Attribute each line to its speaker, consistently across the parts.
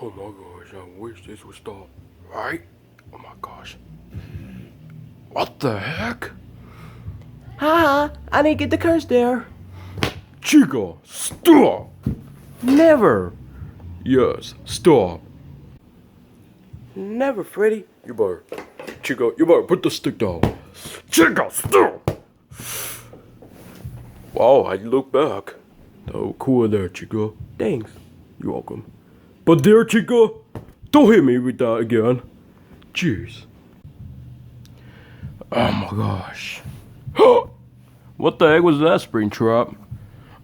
Speaker 1: Oh my gosh, I wish this would stop. Right? Oh my gosh. What the heck?
Speaker 2: Haha, I didn't get the curse there.
Speaker 1: Chica, stop!
Speaker 2: Never.
Speaker 1: Yes, stop.
Speaker 2: Never, Freddy.
Speaker 1: You better. Chica, you better put the stick down. Chica, stop! Wow, I look back. Oh, cool there, Chica.
Speaker 2: Thanks.
Speaker 1: You're welcome. But there, Chica, don't hit me with that again. Jeez. Oh my gosh. What the heck was that, Springtrap?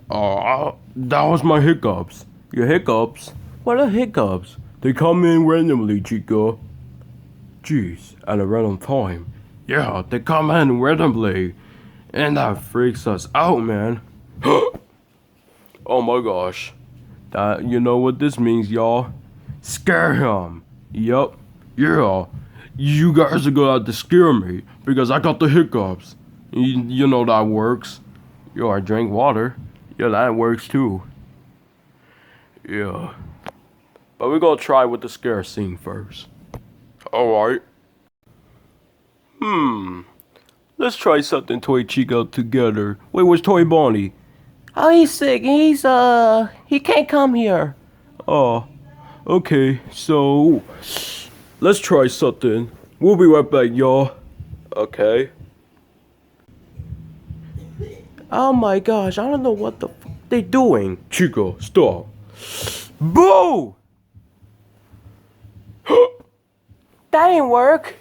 Speaker 1: That was my hiccups. Your hiccups?
Speaker 2: What are hiccups?
Speaker 1: They come in randomly, Chica. Jeez, at a random time. Yeah, they come in randomly. And that freaks us out, man. Oh my gosh. That, you know what this means, y'all? Scare him. Yup. Yeah. You guys are gonna have to scare me because I got the hiccups. You know that works. Yo, I drank water. Yeah, that works too. Yeah. But we're gonna try with the scare scene first. Alright. Let's try something Toy Chica together. Wait, where's Toy Bonnie?
Speaker 2: Oh, he's sick. He can't come here.
Speaker 1: Oh, okay, so let's try something. We'll be right back, y'all. Okay.
Speaker 2: Oh my gosh, I don't know what the fuck they doing.
Speaker 1: Chica, stop. Boo!
Speaker 2: That didn't work.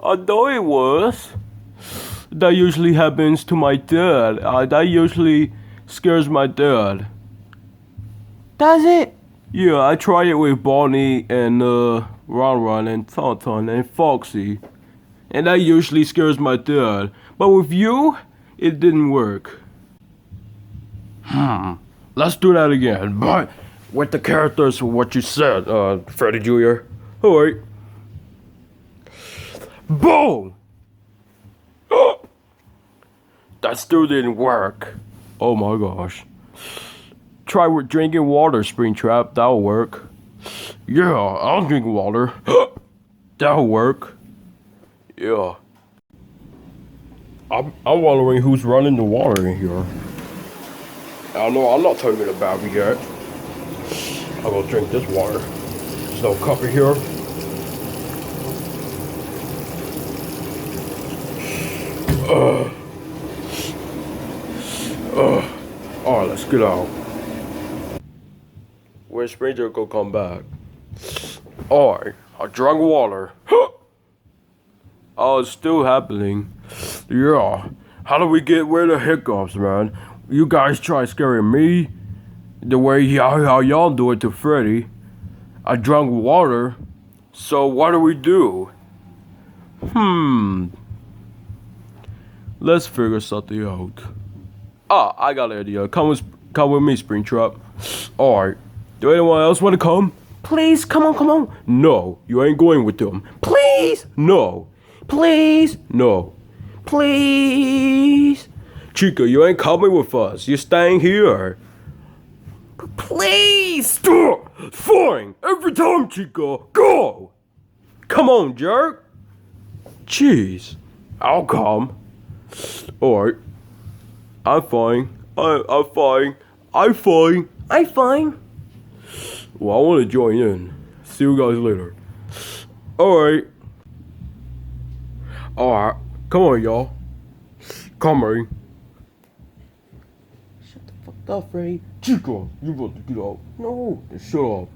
Speaker 1: I know it was. That usually happens to my dad. That usually scares my dad.
Speaker 2: Does it?
Speaker 1: Yeah, I tried it with Bonnie and Ron and Tonton and Foxy. And that usually scares my dad. But with you, it didn't work. Let's do that again. But with the characters what you said, Freddy Jr. Alright. Boom! That still didn't work. Oh my gosh. Try with drinking water, Springtrap. That'll work. Yeah, I'll drink water. That'll work. Yeah. I'm wondering who's running the water in here. I don't know, I'm not turning the battery yet. I'm gonna drink this water. There's no cup in here. Alright, let's get out. Where's Springer gonna come back? Alright, I drank water. Oh, it's still happening. Yeah. How do we get rid of hiccups, man? You guys try scaring me the way how y'all do it to Freddy. I drank water. So what do we do? Let's figure something out. Ah, I got an idea. Come with me, Springtrap. Alright. Do anyone else want to come?
Speaker 2: Please, come on.
Speaker 1: No, you ain't going with them.
Speaker 2: Please,
Speaker 1: No.
Speaker 2: please,
Speaker 1: No.
Speaker 2: please,
Speaker 1: Chica, you ain't coming with us. You're staying here.
Speaker 2: please.
Speaker 1: Stop! Fine! Every time, Chica! Go! Come on, jerk! Jeez. I'll come. Alright. I'm fine. I'm fine. I'm fine.
Speaker 2: I'm fine.
Speaker 1: Well, I want to join in. See you guys later. Alright. Alright. Come on, y'all. Come on.
Speaker 2: Shut the fuck up, Freddy.
Speaker 1: Chica, you about to get out.
Speaker 2: No.
Speaker 1: Shut up.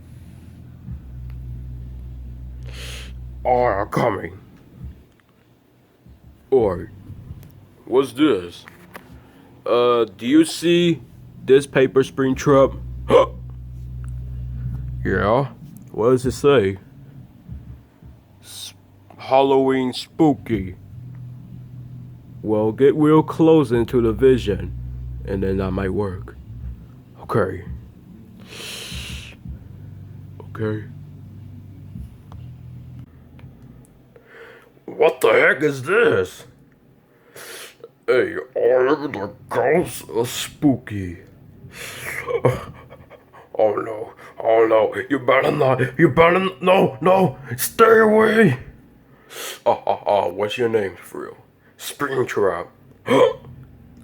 Speaker 1: Alright, I'm coming. Alright. What's this? Do you see this paper, Springtrap? Yeah? What does it say? Halloween spooky. Well, get real close into the vision, and then that might work. Okay. Okay. What the heck is this? Hey, all of the ghosts are spooky. Oh no. Oh no. You better not. You better no. Stay away. What's your name for real? Springtrap.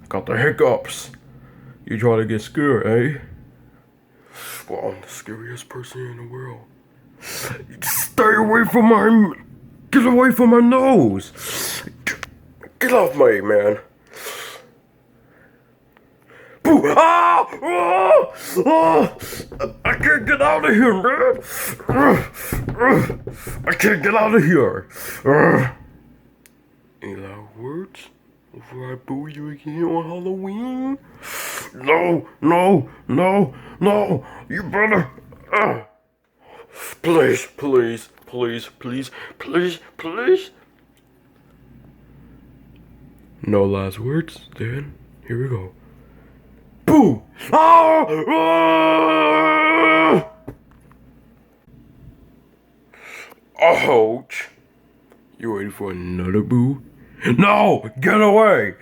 Speaker 1: Got the hiccups. You trying to get scared, eh? Well, I'm the scariest person in the world. Stay away from my... Get away from my nose. Get off me, man. Boo! I can't get out of here, man. I can't get out of here. Any loud words before I boo you again on Halloween? No. You better. Please. No last words, then. Here we go. Boo! Ouch! You ready for another boo? No! Get away!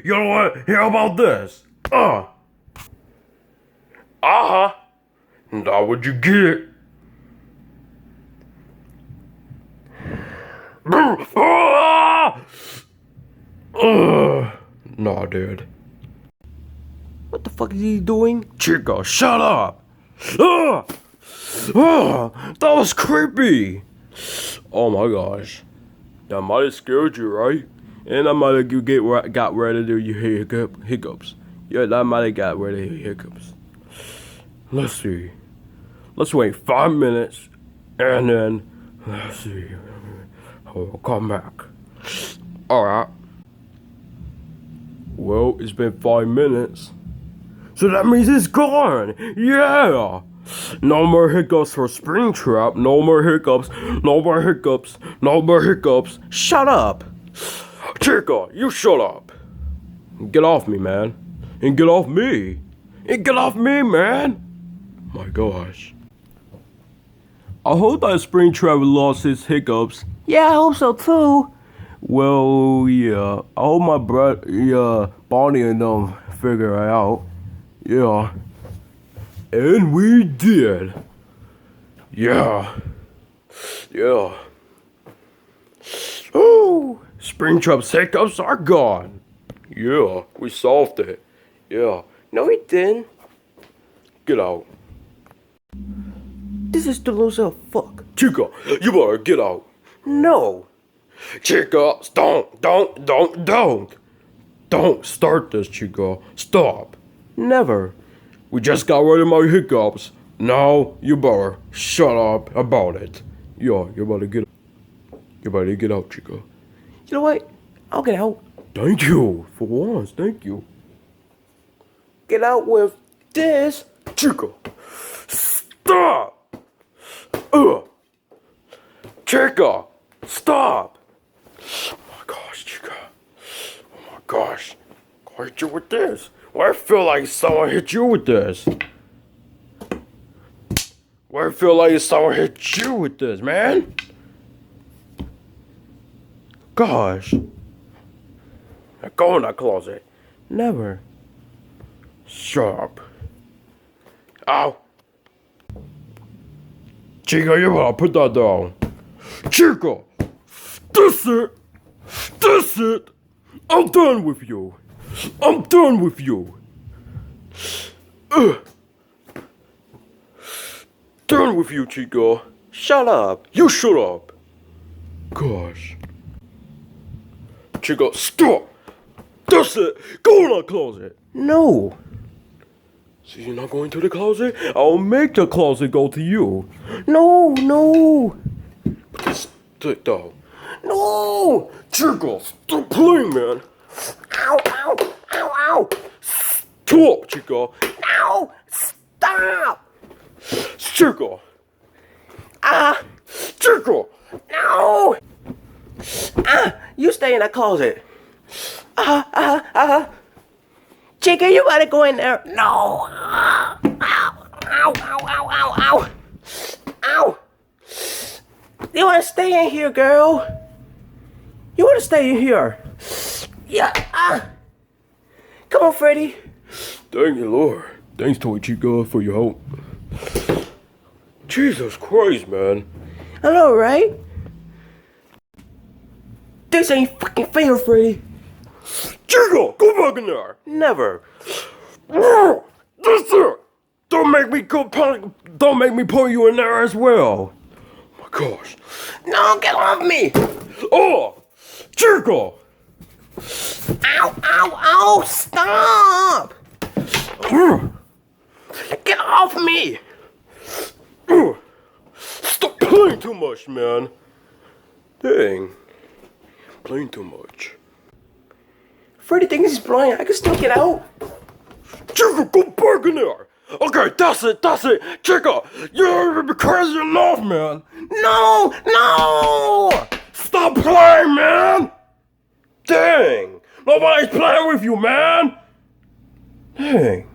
Speaker 1: You don't want to hear about this? Now what you get? Nah, dude.
Speaker 2: What the fuck is he doing?
Speaker 1: Chico, shut up! That was creepy! Oh my gosh. That might have scared you, right? And that might have got rid of your hiccups. Yeah, that might have got rid of your hiccups. Let's see. Let's wait 5 minutes, and then, let's see. I'll come back. Alright. Well, it's been 5 minutes. So that means it's gone! Yeah! No more hiccups for Springtrap. No more hiccups.
Speaker 2: Shut up!
Speaker 1: Chica, you shut up! Get off me, man. And get off me! Man! My gosh. I hope that Springtrap lost his hiccups.
Speaker 2: Yeah, I hope so too.
Speaker 1: Well, yeah. I hope my Bonnie and them figure it out. Yeah. And we did. Yeah. Ooh, Springtrap's hiccups are gone. Yeah, we solved it. Yeah.
Speaker 2: No, he didn't.
Speaker 1: Get out.
Speaker 2: This is the loser of fuck.
Speaker 1: Chica, you better get out.
Speaker 2: No.
Speaker 1: Chica, don't start this, Chica. Stop.
Speaker 2: Never.
Speaker 1: We just got rid of my hiccups. Now you better shut up about it. Yeah, you better get out, Chica.
Speaker 2: You know what? I'll get out.
Speaker 1: Thank you. For once, thank you.
Speaker 2: Get out with this.
Speaker 1: Chica, stop. Chica, stop. Oh my gosh, Chica. Oh my gosh. Why hit you with this? Why I feel like someone hit you with this? Man? Gosh. Now go in that closet.
Speaker 2: Never.
Speaker 1: Shut up. Ow. Chica, you better put that down. Chica! That's it! I'm done with you. Done with you, Chica.
Speaker 2: Shut up.
Speaker 1: You shut up. Gosh. Chica, stop. That's it. Go in that closet.
Speaker 2: No.
Speaker 1: So you're not going to the closet? I'll make the closet go to you.
Speaker 2: No.
Speaker 1: Just stick though.
Speaker 2: No.
Speaker 1: Chica, stop playing, man.
Speaker 2: Ow.
Speaker 1: Stop, Chica.
Speaker 2: Ow. Stop.
Speaker 1: Chica. Chica.
Speaker 2: No. You stay in that closet. Chica, you gotta go in there. No. Ow. You wanna stay in here, girl? You wanna stay in here? Yeah. Come on, Freddy.
Speaker 1: Thank you, Lord. Thanks, Toy Chica, for your help. Jesus Christ, man.
Speaker 2: I know, right? This ain't fucking fair, Freddy.
Speaker 1: Chica, go back in there.
Speaker 2: Never.
Speaker 1: That's it. Don't make me put you in there as well. Oh my gosh.
Speaker 2: No, get off me!
Speaker 1: Oh, Chica.
Speaker 2: Ow, ow, ow! Stop! Get off me!
Speaker 1: Stop playing too much, man. Dang. Playing too much.
Speaker 2: Freddy thinks he's blind. I can still get out.
Speaker 1: Chica, go back in there. Okay, that's it. Chica, you're crazy enough, man.
Speaker 2: No! No!
Speaker 1: Stop playing, man. Dang. Nobody's playing with you, man. Dang.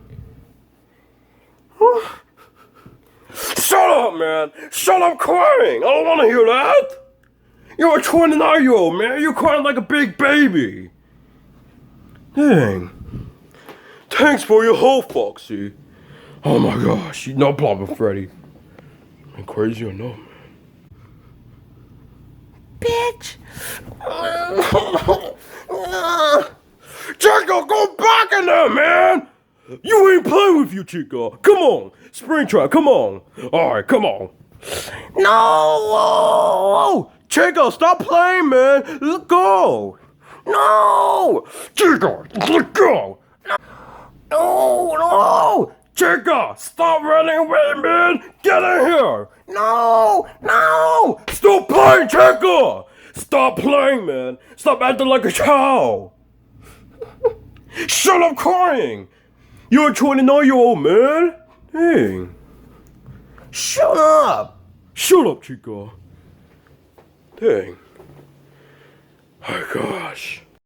Speaker 1: Shut up, man. Shut up crying. I don't want to hear that. You're a 29-year-old, man. You're crying like a big baby. Dang. Thanks for your help, Foxy. Oh my gosh. No problem, Freddy. Am I crazy or no, man?
Speaker 2: Bitch!
Speaker 1: Chica, go back in there, man! You ain't playing with you, Chica. Come on. Springtrap, come on. Alright, come on.
Speaker 2: No!
Speaker 1: Chica, stop playing, man. Let go.
Speaker 2: No!
Speaker 1: Chica, let go.
Speaker 2: No!
Speaker 1: Chica, stop running away, man. Get in here.
Speaker 2: No! No!
Speaker 1: Stop playing, Chica. Stop playing, man. Stop acting like a child. Shut up crying. You're a 29-year-old, man. Dang.
Speaker 2: Shut up!
Speaker 1: Shut up, Chica. Dang. Oh gosh.